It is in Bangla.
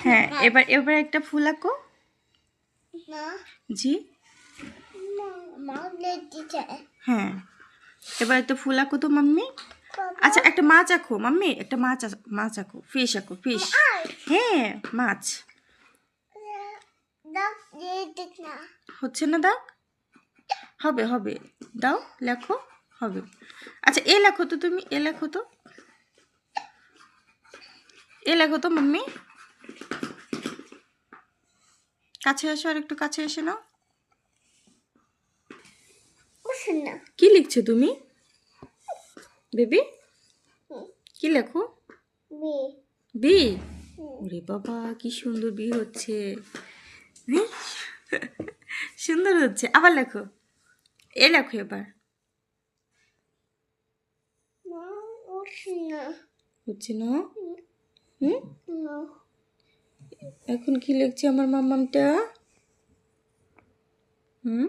হ্যাঁ, এবার এবার একটা ফুল আঁকো। জি হ্যাঁ, এবার একটা ফুল আঁকো তো মাম্মি। আচ্ছা একটা মাছ আঁকো মাম্মি, একটা মাছ আঁকো, ফিশ আঁকো, ফিশ। হ্যাঁ মাছ। হচ্ছে না দাগ? হবে হবে, দাও লেখো, হবে। আচ্ছা এ লেখো তো, তুমি এ লেখো তো, এ লেখো তো মাম্মি। কাছে আসো, আর একটু কাছে এসে নাও। কি লিখছো তুমি বেবি? কি লেখো? বি। ওরে বাবা কি সুন্দর বি হচ্ছে, সুন্দর হচ্ছে। আবার লেখো, এ লেখো এবার। হচ্ছে না? হুম, এখন কি লিখছে আমার মাম্মামটা? হুম,